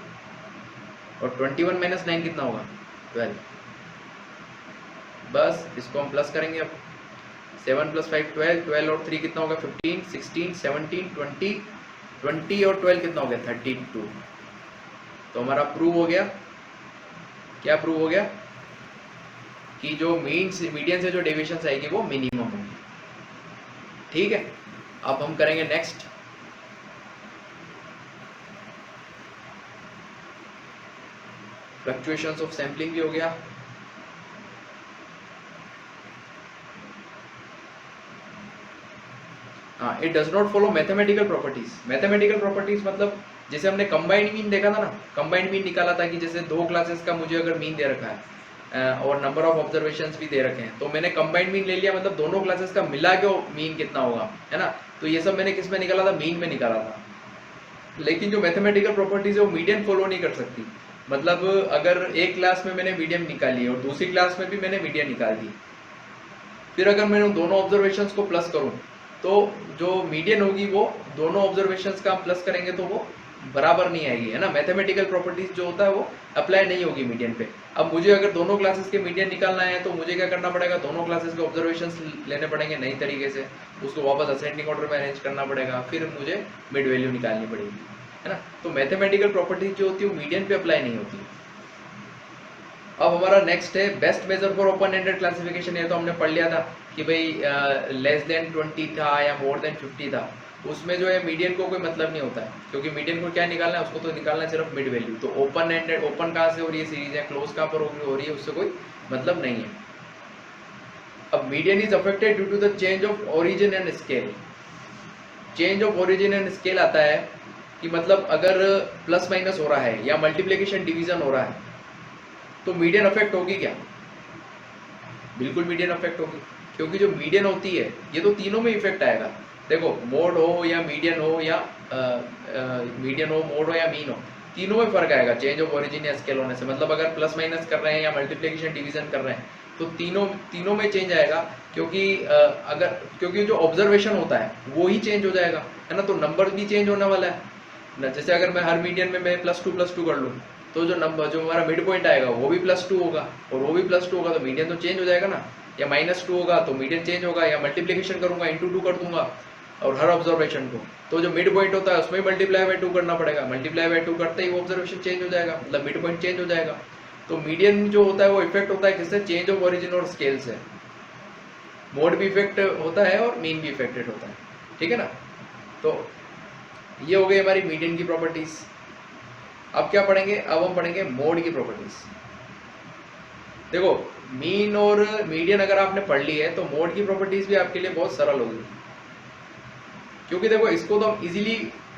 और 21 - 9 कितना होगा, 12। बस इसको हम प्लस करेंगे अब, 7 + 5 12, 12 और 3 कितना होगा, 15, 16, 17, 20, 20 और 12 कितना हो गया, 32। तो हमारा प्रूव हो गया, क्या प्रूव हो गया, कि जो मीडियन से जो डेविएशंस आएगी वो मिनिमम होगी, ठीक है। अब हम करेंगे नेक्स्ट, फ्लक्चुएशंस ऑफ सैम्पलिंग भी हो गया। हाँ, it does not follow mathematical properties. Mathematical properties मतलब जैसे हमने कंबाइंड मीन देखा था ना, कंबाइंड मीन निकाला था कि जैसे 2 क्लासेस का मुझे अगर मीन दे रखा है और नंबर ऑफ ऑब्जर्वेशंस भी दे रखे हैं, तो मैंने कंबाइंड मीन ले लिया, मतलब दोनों क्लासेस का मिला के मीन कितना होगा, है ना। तो ये सब मैंने किस में निकाला था, मीन में निकाला था। लेकिन जो मैथमेटिकल प्रॉपर्टीज है वो मीडियन फॉलो नहीं कर सकती। मतलब अगर एक क्लास में मैंने मीडियम निकाली और दूसरी क्लास में भी मैंने मीडियम निकाल दी, फिर अगर मैं उन दोनों ऑब्जर्वेशंस को प्लस करूं तो जो मीडियन होगी वो दोनों ऑब्जर्वेशंस का हम प्लस करेंगे तो वो बराबर नहीं आएगी, है ना। मैथमेटिकल प्रॉपर्टीज जो होता है वो अप्लाई नहीं होगी मीडियन पे। अब मुझे अगर दोनों क्लासेस के मीडियन निकालना है तो मुझे क्या करना पड़ेगा, दोनों क्लासेस के ऑब्जर्वेशंस लेने पड़ेंगे नई तरीके से, उसको वापस असेंडिंग ऑर्डर में अरेंज करना पड़ेगा, फिर मुझे मिड वैल्यू निकालनी पड़ेगी, है ना। तो मैथमेटिकल प्रॉपर्टीज जो होती है वो मीडियन पे अप्लाई नहीं होती। अब हमारा नेक्स्ट है best measure for open ended classification. ये तो हमने पढ़ लिया था कि भाई लेस देन 20 था या मोर देन 50 था, उसमें जो है मीडियन को कोई मतलब नहीं होता है, क्योंकि मीडियन को क्या निकालना है, उसको तो निकालना है सिर्फ मिड वैल्यू। तो ओपन एंडेड, ओपन कहाँ से हो रही है सीरीज है, क्लोज कहाँ पर हो रही है, उससे कोई मतलब नहीं है। अब median is affected due to the change of origin and scale. Change of origin and scale आता है कि मतलब अगर प्लस माइनस हो रहा है या मल्टीप्लीकेशन डिवीजन हो रहा है तो मीडियन अफेक्ट होगी क्या? बिल्कुल मीडियन अफेक्ट होगी, क्योंकि जो मीडियन होती है ये तो तीनों में इफेक्ट आएगा। देखो मोड हो या मीडियन हो या मीडियन हो, मोड हो या मीन हो, तीनों में फर्क आएगा चेंज ऑफ ओरिजिन या स्केल होने से। मतलब अगर प्लस माइनस कर रहे हैं या मल्टीप्लीकेशन डिवीजन कर रहे हैं तो तीनों में चेंज आएगा, क्योंकि जो ऑब्जर्वेशन होता है वो ही चेंज हो जाएगा, है ना। तो नंबर भी चेंज होने वाला है ना। जैसे अगर मैं हर मीडियन में मैं +2 कर लूँ तो जो नंबर, जो हमारा मिड पॉइंट आएगा वो भी +2 होगा, और वो भी +2 होगा तो मीडियन तो चेंज हो जाएगा ना। या -2 होगा तो मीडियन चेंज होगा, या मल्टीप्लीकेशन करूंगा ×2 कर दूंगा और हर ऑब्जर्वेशन को, तो जो मिड पॉइंट होता है उसमें मल्टीप्लाई बाय 2 करना पड़ेगा। मल्टीप्लाई बाय 2 करते ही वो ऑब्जर्वेशन चेंज हो जाएगा, मतलब मिड पॉइंट चेंज हो जाएगा। तो मीडियन जो होता है वो इफेक्ट होता है किससे, चेंज ऑफ ओरिजिन और स्केल से। मोड भी इफेक्ट होता है और मीन भी इफेक्टेड होता है, ठीक है ना। तो ये हो गई हमारी मीडियन की प्रॉपर्टीज। अब क्या पढ़ेंगे, अब हम पढ़ेंगे मोड की प्रॉपर्टीज। देखो मीन और मीडियन अगर आपने पढ़ ली है तो मोड की प्रॉपर्टीज भी आपके लिए बहुत सरल होगी, क्योंकि देखो इसको तो हम इजीली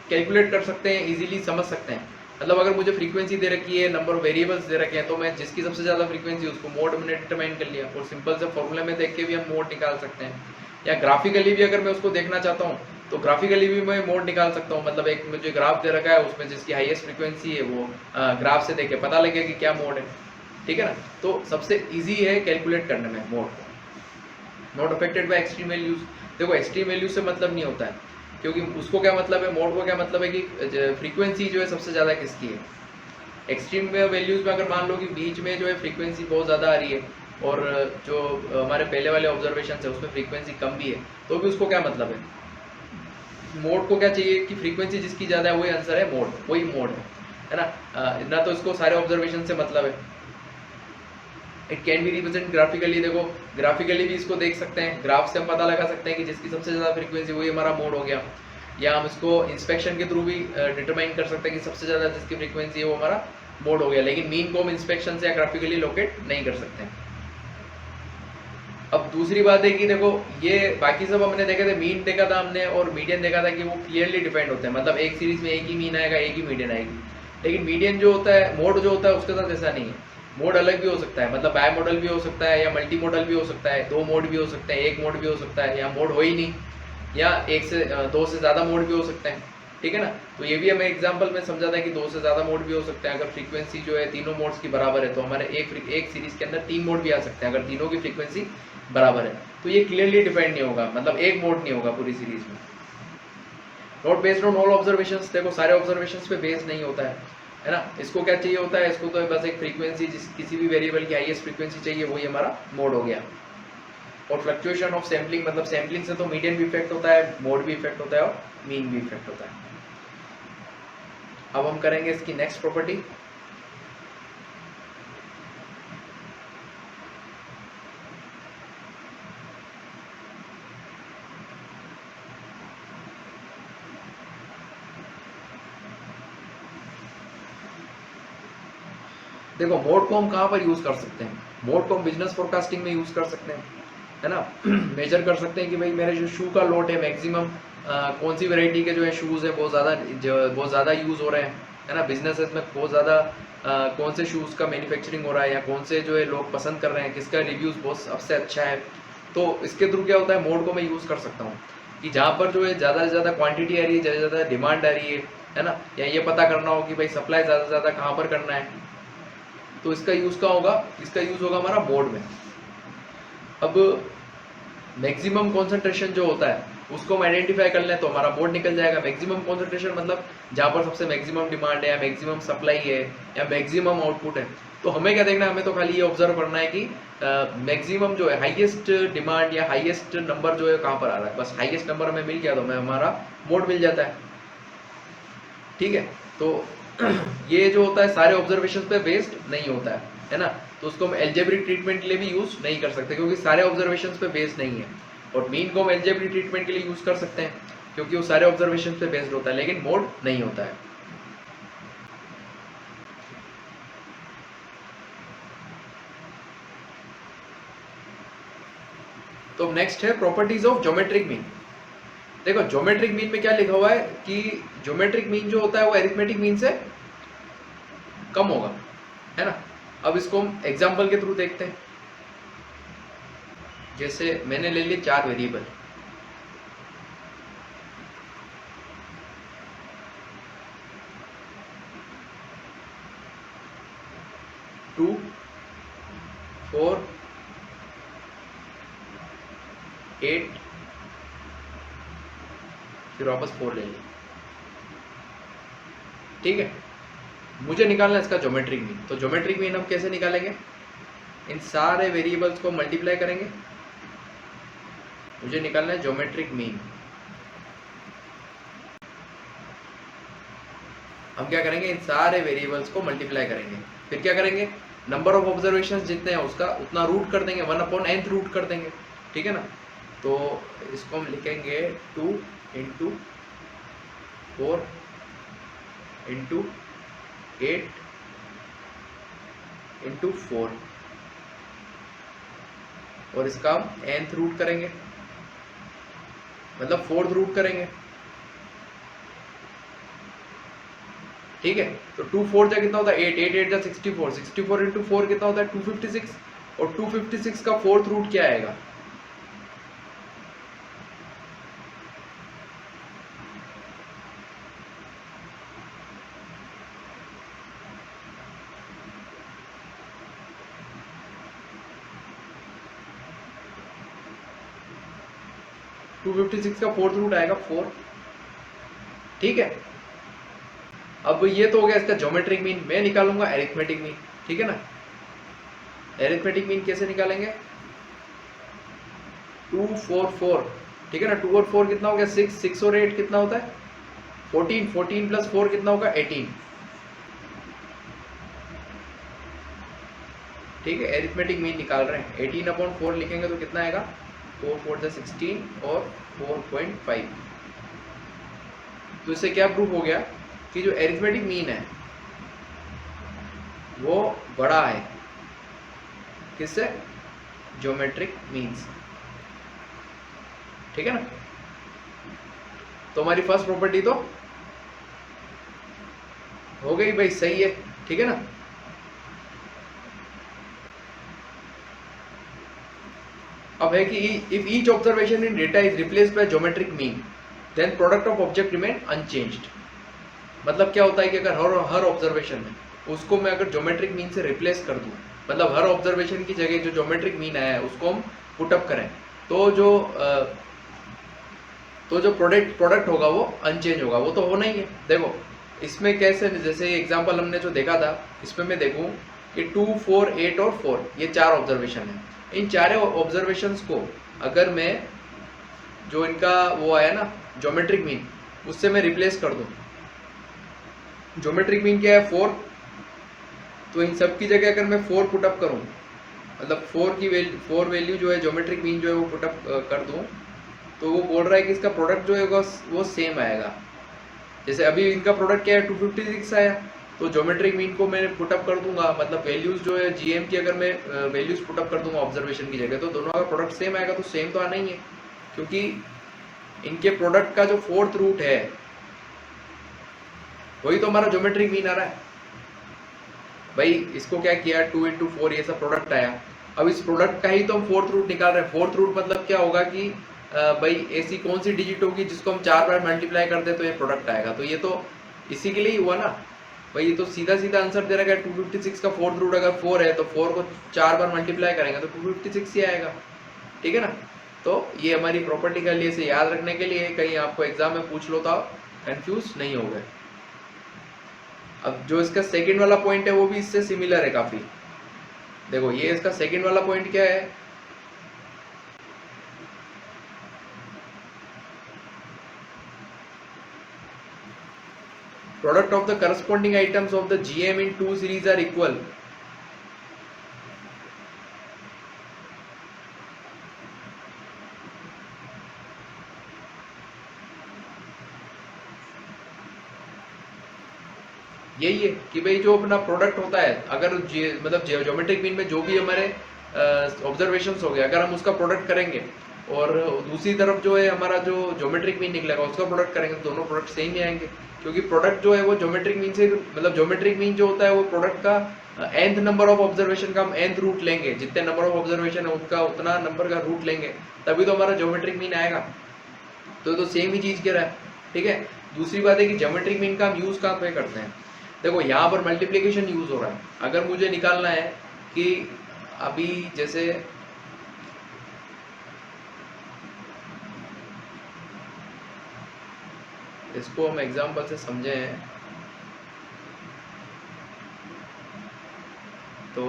कैलकुलेट कर सकते हैं, इजीली समझ सकते हैं। मतलब अगर मुझे फ्रीक्वेंसी दे रखी है, नंबर ऑफ वेरिएबल्स दे रखे हैं, तो मैं जिसकी सबसे ज्यादा फ्रीक्वेंसी उसको मोड मैंने डिटरमाइन कर लिया, और सिंपल से फॉर्मूले में देख के भी हम मोड निकाल सकते हैं। या ग्राफिकली भी अगर मैं उसको देखना चाहता हूँ तो ग्राफिकली भी मैं मोड निकाल सकता हूँ। मतलब एक मुझे ग्राफ दे रखा है, उसमें जिसकी हाईएस्ट फ्रीक्वेंसी है वो ग्राफ से देख के पता लगे कि क्या मोड है, ठीक है ना। तो सबसे ईजी है कैलकुलेट करने में मोड को। Not affected by extreme values, देखो एक्सट्रीम वैल्यू से मतलब नहीं होता है, क्योंकि उसको क्या मतलब है, मोड को क्या मतलब है कि फ्रीक्वेंसी जो है सबसे ज़्यादा किसकी है। एक्सट्रीम वैल्यूज में अगर मान लो कि बीच में जो है फ्रीक्वेंसी बहुत ज़्यादा आ रही है और जो हमारे पहले वाले ऑब्जर्वेशन है उसमें फ्रीक्वेंसी कम भी है, तो भी उसको क्या मतलब है, मोड को क्या चाहिए कि फ्रीक्वेंसी जिसकी ज़्यादा है वही आंसर है, मोड वही मोड है ना। ना तो इसको सारे ऑब्जर्वेशन से मतलब है। It can B represent graphically, देखो ग्राफिकली भी इसको देख सकते हैं, ग्राफ से हम पता लगा सकते हैं कि जिसकी सबसे ज़्यादा फ्रीक्वेंसी वही हमारा मोड हो गया। या हम इसको इंस्पेक्शन के थ्रू भी डिटरमाइन कर सकते हैं कि सबसे ज़्यादा जिसकी फ्रीक्वेंसी है वो हमारा मोड हो गया। लेकिन मीन को हम इंस्पेक्शन से या ग्राफिकली लोकेट नहीं कर सकते। अब दूसरी बात है कि देखो ये बाकी सब हमने देखे थे, मीन देखा था हमने और मीडियन देखा था कि वो क्लियरली डिपेंड होते हैं, मतलब एक सीरीज में एक ही मीन आएगा एक ही मीडियन आएगी। लेकिन मीडियन जो होता है, मोड जो होता है उसके साथ ऐसा नहीं है। मोड अलग भी हो सकता है, मतलब बाय मॉडल भी हो सकता है या मल्टी मॉडल भी हो सकता है, 2 मोड भी हो सकते हैं, 1 मोड भी हो सकता है, या मोड हो ही नहीं, या 2 से ज़्यादा मोड भी हो सकते हैं, ठीक है ना। तो ये भी हमें एग्जांपल में समझा था कि 2 से ज़्यादा मोड भी हो सकते हैं। अगर फ्रीक्वेंसी जो है तीनों मोड्स की बराबर है तो हमारे एक सीरीज के अंदर 3 मोड भी आ सकते हैं अगर तीनों की फ्रीक्वेंसी बराबर है। तो ये क्लियरली डिफाइंड नहीं होगा, मतलब एक मोड नहीं होगा पूरी सीरीज में। Not based on all observations, देखो सारे ऑब्जर्वेशंस पे बेस्ड नहीं होता है ना। इसको क्या चाहिए होता है, इसको तो बस एक फ्रीक्वेंसी, किसी भी वेरिएबल की हाईएस्ट फ्रीक्वेंसी चाहिए, वही हमारा मोड हो गया। और फ्लक्चुएशन ऑफ सैम्पलिंग, मतलब सैम्पलिंग से तो मीडियन भी इफेक्ट होता है, मोड भी इफेक्ट होता है और मीन भी इफेक्ट होता है। अब हम करेंगे इसकी नेक्स्ट प्रॉपर्टी। देखो मोड को हम कहाँ पर यूज कर सकते हैं, मोड को हम बिजनेस फोरकास्टिंग में यूज कर सकते हैं, है ना। मेजर कर सकते हैं कि भाई मेरे जो शू का लोट है मैक्सिमम कौन सी वैरायटी के जो है शूज है बहुत ज़्यादा यूज हो रहे हैं, है ना। बिजनेसेस में बहुत ज़्यादा कौन से शूज़ का मैन्युफैक्चरिंग हो रहा है या कौन से जो है लोग पसंद कर रहे हैं, किसका रिव्यूज़ बहुत सबसे अच्छा है। तो इसके थ्रू क्या होता है, मोड को मैं यूज़ कर सकता हूँ कि जहाँ पर जो है ज़्यादा से ज़्यादा क्वांटिटी आ रही है, ज़्यादा से ज़्यादा डिमांड आ रही है ना। या ये पता करना हो कि भाई सप्लाई ज़्यादा से ज़्यादा कहाँ पर करना है, तो इसका यूज कहाँ होगा, इसका यूज होगा हमारा मोड में। अब मैक्सिमम कॉन्सेंट्रेशन जो होता है उसको हम आइडेंटिफाई कर लें तो हमारा मोड निकल जाएगा। मैक्सिमम कॉन्सेंट्रेशन मतलब जहाँ पर सबसे मैक्सिमम डिमांड है या मैक्सिमम सप्लाई है या मैक्सिमम आउटपुट है। तो हमें क्या देखना है, हमें तो खाली ये ऑब्जर्व करना है कि मैक्सिमम जो है हाईएस्ट डिमांड या हाईएस्ट नंबर जो है कहाँ पर आ रहा है। बस हाईएस्ट नंबर हमें मिल गया तो हमें हमारा मोड मिल जाता है। ठीक है, तो ये जो होता है सारे ऑब्जर्वेशन पे बेस्ड नहीं होता है ना। तो उसको हम एल्जेब्रिक ट्रीटमेंट के लिए भी यूज नहीं कर सकते क्योंकि सारे ऑब्जर्वेशन पे बेस्ड नहीं है। और मीन को हम एल्जेब्रिक ट्रीटमेंट के लिए यूज कर सकते हैं क्योंकि वो सारे ऑब्जर्वेशन पे बेस्ड होता है, लेकिन मोड नहीं होता है। तो नेक्स्ट है प्रॉपर्टीज ऑफ ज्योमेट्रिक मीन। देखो ज्योमेट्रिक मीन में क्या लिखा हुआ है कि ज्योमेट्रिक मीन जो होता है वो अरिथमेटिक मीन से कम होगा, है ना। अब इसको हम एग्जांपल के थ्रू देखते हैं। जैसे मैंने ले लिए 4 वेरिएबल, टू 4 8 फिर वापस 4 ले लिए। ठीक है, मुझे निकालना है इसका ज्योमेट्रिक मीन। तो ज्योमेट्रिक मीन हम कैसे निकालेंगे, इन सारे वेरिएबल्स को मल्टीप्लाई करेंगे। मुझे निकालना है ज्योमेट्रिक मीन। हम क्या करेंगे, इन सारे वेरिएबल्स को मल्टीप्लाई करेंगे। फिर क्या करेंगे, नंबर ऑफ ऑब्जर्वेशंस जितने हैं उसका उतना रूट कर देंगे, 1/n रूट कर देंगे। ठीक है ना। तो इसको हम लिखेंगे 2 × 4 × 8 × 4 और इसका हम nth रूट करेंगे, मतलब 4th रूट करेंगे। ठीक है, तो 2 4 जा कितना होता है 8, 8 8 जा 64, 64 × 4 कितना होता है 256 और 256 का 4th रूट क्या आएगा, टू 256 का 4th रूट आएगा 4। ठीक है, अब ये तो हो गया इसका ज्योमेट्रिक मीन। मैं निकालूंगा एरिथमेटिक मीन। ठीक है ना। एरिथमेटिक मीन कैसे निकालेंगे, 2 4 4। ठीक है ना, 2 और 4 कितना हो गया 6, 6 और 8 कितना होता है 14, 14 + 4 कितना होगा 18। ठीक है, एरिथमेटिक मीन निकाल रहे हैं। 18/4 लिखेंगे तो कितना आएगा 4 4 जा 16 और 4.5। तो इससे क्या प्रूफ हो गया कि जो एरिथमेटिक मीन है वो बड़ा है किससे, ज्योमेट्रिक मीन से। ठीक है ना। तो हमारी फर्स्ट प्रॉपर्टी तो हो गई भाई, सही है। ठीक है ना। अब है कि if each observation in data is replaced by geometric mean then product of object remain unchanged. मतलब क्या होता है कि अगर हर ऑब्जर्वेशन में उसको मैं अगर ज्योमेट्रिक मीन से रिप्लेस कर दूं, मतलब हर ऑब्जर्वेशन की जगह जो ज्योमेट्रिक मीन आया है उसको हम पुटअप करें, तो जो प्रोडक्ट होगा वो अनचेंज होगा। वो तो होना ही है। देखो इसमें कैसे, जैसे एग्जांपल हमने जो देखा था इसमें मैं देखूं कि 2 4 8 और 4 ये 4 ऑब्जर्वेशन है। इन चारों ऑब्जर्वेशंस को अगर मैं जो इनका वो आया ना ज्योमेट्रिक मीन उससे मैं रिप्लेस कर दूं, ज्योमेट्रिक मीन क्या है 4, तो इन सब की जगह अगर मैं 4 पुटअप करूं, मतलब 4 वैल्यू जो है ज्योमेट्रिक मीन जो है वो पुटअप कर दूं, तो वो बोल रहा है कि इसका प्रोडक्ट जो है वो सेम आएगा। जैसे अभी इनका प्रोडक्ट क्या है 256 आया, तो ज्योमेट्रिक मीन को मैं पुटअप कर दूंगा, मतलब वैल्यूज जो है जीएम की अगर मैं वैल्यूज पुटअप कर दूंगा ऑब्जर्वेशन की जगह, तो दोनों का प्रोडक्ट सेम आएगा। तो सेम तो आना ही है क्योंकि इनके प्रोडक्ट का जो 4th रूट है वही तो हमारा ज्योमेट्रिक मीन आ रहा है। भाई इसको क्या किया 2 × 4 ये सब प्रोडक्ट आया। अब इस प्रोडक्ट का ही तो हम 4th रूट निकाल रहे हैं। 4th रूट मतलब क्या होगा कि भाई ऐसी कौन सी डिजिट होगी जिसको हम 4 बार मल्टीप्लाई कर दे तो ये प्रोडक्ट आएगा। तो ये तो इसी के लिए ही हुआ ना। भाई ये तो सीधा सीधा आंसर दे रखा है 256 का फोर्थ रूट अगर 4 है तो 4 को 4 बार मल्टीप्लाई करेंगे तो 256 ही आएगा, ठीक है ना। तो ये हमारी प्रॉपर्टी का लिए इसे याद रखने के लिए, कहीं आपको एग्जाम में पूछ लो तो कंफ्यूज नहीं हो गए। अब जो इसका सेकंड वाला पॉइंट है वो भी इससे सिमिलर है काफी। देखो ये इसका सेकंड वाला पॉइंट क्या है, product of the corresponding items of the GM in two series are equal. यही है कि भाई जो अपना प्रोडक्ट होता है, अगर मतलब ज्योमेट्रिक मीन में जो भी हमारे ऑब्जर्वेशंस हो गए, अगर हम उसका प्रोडक्ट करेंगे और दूसरी तरफ जो है हमारा जो ज्योमेट्रिक मीन निकलेगा उसका प्रोडक्ट करेंगे तो दोनों प्रोडक्ट सेम ही आएंगे, क्योंकि प्रोडक्ट जो है वो ज्योमेट्रिक मीन से, मतलब ज्योमेट्रिक मीन जो होता है वो प्रोडक्ट का nth नंबर ऑफ ऑब्जर्वेशन का हम nth रूट लेंगे, जितने नंबर ऑफ ऑब्जर्वेशन है उसका उतना नंबर का रूट लेंगे, तभी तो हमारा ज्योमेट्रिक मीन आएगा। तो सेम ही चीज कह रहा है, ठीक है। दूसरी बात है कि ज्योमेट्रिक मीन का हम यूज कहाँ पे करते हैं, देखो यहाँ पर मल्टीप्लिकेशन यूज हो रहा है। अगर मुझे निकालना है कि अभी जैसे इसको हम एग्जांपल से समझे हैं तो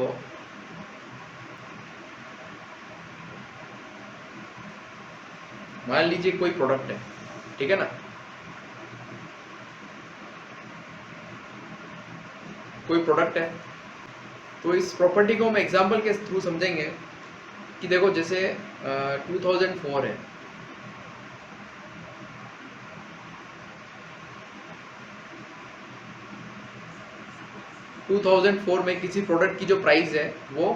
मान लीजिए कोई प्रोडक्ट है, ठीक है ना, कोई प्रोडक्ट है, तो इस प्रॉपर्टी को हम एग्जांपल के थ्रू समझेंगे कि देखो जैसे 2004 है, टू 2004 में किसी प्रोडक्ट की जो प्राइस है वो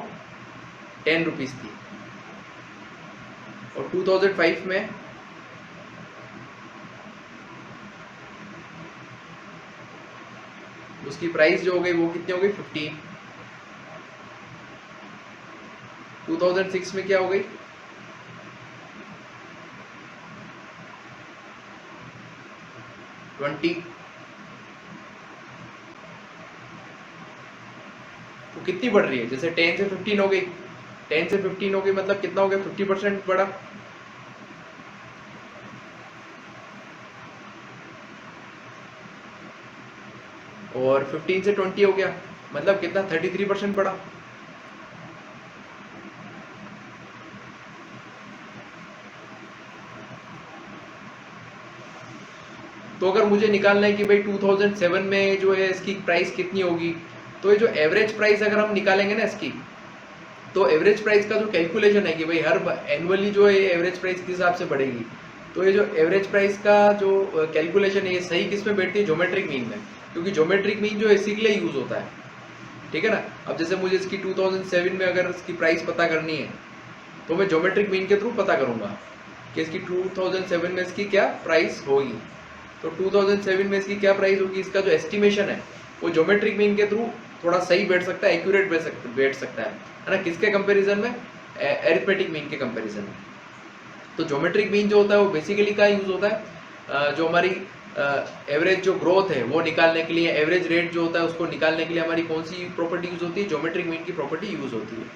10 रुपीज थी, और 2005 में उसकी प्राइस जो हो गई वो कितनी हो गई 15। 2006 में क्या हो गई 20। तो कितनी बढ़ रही है, जैसे 10 से 15 हो गई, 10 से 15 हो गई मतलब कितना हो गया 50% बढ़ा। और 15 से 20 हो गया मतलब कितना 33% बढ़ा। तो अगर मुझे निकालना है कि भाई 2007 में जो है इसकी प्राइस कितनी होगी, तो ये जो एवरेज प्राइस अगर हम निकालेंगे ना इसकी, तो एवरेज प्राइस का जो कैलकुलेशन है कि भाई हर एनुअली जो है एवरेज प्राइस किस हिसाब से बढ़ेगी, तो ये जो एवरेज प्राइस का जो कैलकुलेशन है ये सही किस में बैठती है, ज्योमेट्रिक मीन में, क्योंकि ज्योमेट्रिक मीन जो है इसी के लिए यूज होता है, ठीक है ना। अब जैसे मुझे इसकी 2007 में अगर इसकी प्राइस पता करनी है तो मैं ज्योमेट्रिक मीन के थ्रू पता करूंगा कि इसकी 2007 में इसकी क्या प्राइस होगी। तो 2007 में इसकी क्या प्राइस होगी, इसका जो एस्टिमेशन है वो ज्योमेट्रिक मीन के थ्रू थोड़ा सही बैठ सकता है, एक्यूरेट बैठ सकता है ना, किसके कंपैरिजन में, एरिथमेटिक मीन के कंपैरिजन में। तो ज्योमेट्रिक मीन जो होता है वो बेसिकली क्या यूज होता है, जो हमारी एवरेज जो ग्रोथ है वो निकालने के लिए, एवरेज रेट जो होता है उसको निकालने के लिए हमारी कौन सी प्रॉपर्टी यूज होती है, ज्योमेट्रिक मीन की प्रॉपर्टी यूज होती है।